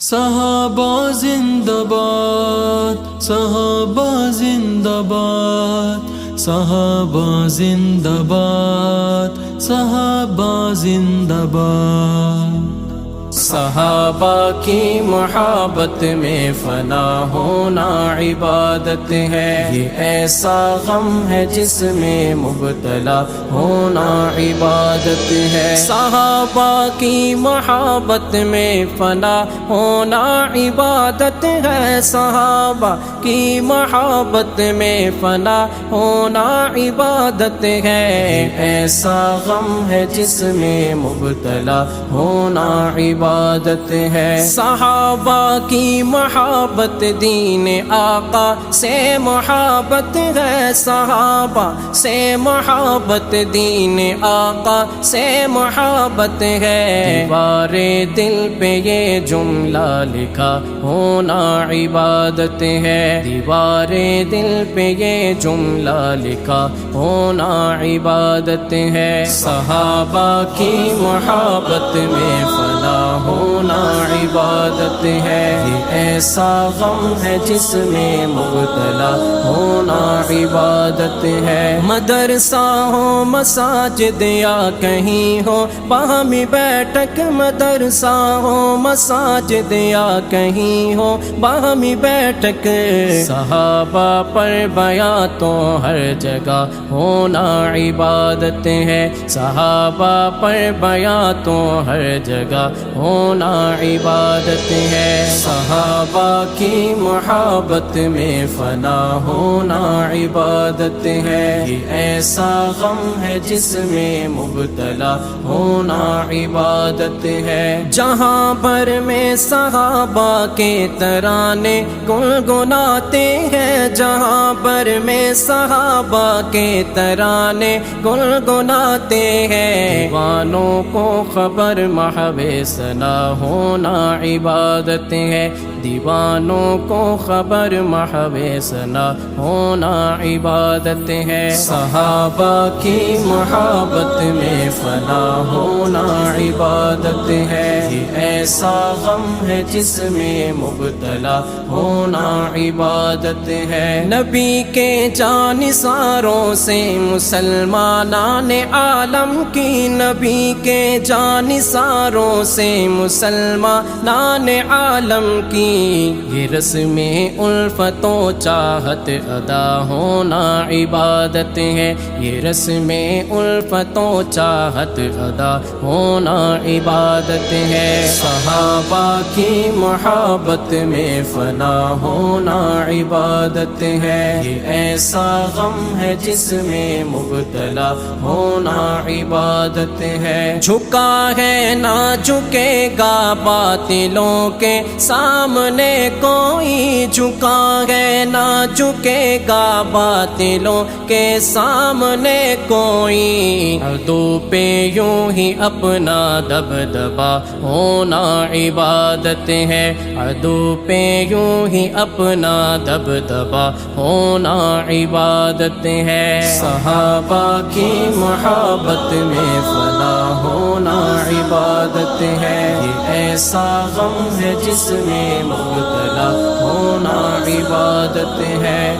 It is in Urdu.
صحابہ زندہ باد، صحابہ زندہ باد، صحابہ زندہ باد، صحابہ زندہ باد۔ صحابہ کی محبت میں فنا ہونا عبادت ہے، یہ ایسا غم ہے جس میں مبتلا ہونا عبادت ہے۔ صحابہ کی محبت میں فنا ہونا عبادت ہے، صحابہ کی محبت میں فنا ہونا عبادت ہے، ایسا غم ہے جس میں مبتلا ہونا عبادت ہے۔ صحابہ کی محبت دین آقا سے محبت ہے، صحابہ سے محبت دین آقا سے محبت ہے، دیوار دل پہ یہ جملہ لکھا ہونا عبادت ہے، دیوار دل پہ یہ جملہ لکھا ہونا عبادت ہے۔ صحابہ کی محبت میں فنا ہونا عبادت ہے، یہ ایسا غم ہے جس میں مبتلا ہونا عبادت ہے۔ مدرسہ ہو مساجد یا کہیں ہو باہمی بیٹھک، مدرسہ ہو مساجد یا کہیں ہو باہمی بیٹھک، صحابہ پر بیاں تو ہر جگہ ہونا عبادت ہے، صحابہ پر بیاں تو ہر جگہ ہونا عبادت ہے۔ صحابہ کی محبت میں فنا ہونا عبادت ہے، یہ ایسا غم ہے جس میں مبتلا ہونا عبادت ہے۔ جہاں بھر میں صحابہ کے ترانے گنگناتے ہیں، جہاں بھر میں صحابہ کے ترانے گنگناتے ہیں، دیوانوں کو خبر محو ثنا ہونا عبادت ہے، دیوانوں کو خبر محو ثنا ہونا عبادت ہے۔ صحابہ کی محبت میں فنا ہونا عبادت ہے، یہ ایسا غم ہے جس میں مبتلا ہونا عبادت ہے۔ نبی کے جانثاروں سے مسلمانان عالم کی، نبی کے جانثاروں سے مسلمانان عالم کی، یہ رسم الفت و چاہت ادا ہونا عبادت ہے، یہ رسم الفت و چاہت ادا ہونا عبادت ہے۔ صحابہ کی محبت میں فنا ہونا عبادت ہے، یہ ایسا غم ہے جس میں مبتلا ہونا عبادت ہے۔ جھکا ہے نہ جھکے گا باطلوں کے سامنے کوئی، جھکا ہے نہ جھکے گا باطلوں کے سامنے کوئی، عدو پہ یوں ہی اپنا دبدبا ہونا عبادت ہے، عدو پہ یوں ہی اپنا دبدبا ہونا عبادت ہے۔ صحابہ کی محبت میں فنا ہونا عبادت ہے، یہ ایسا غم ہے جس میں مبتلا ہونا عبادت ہے۔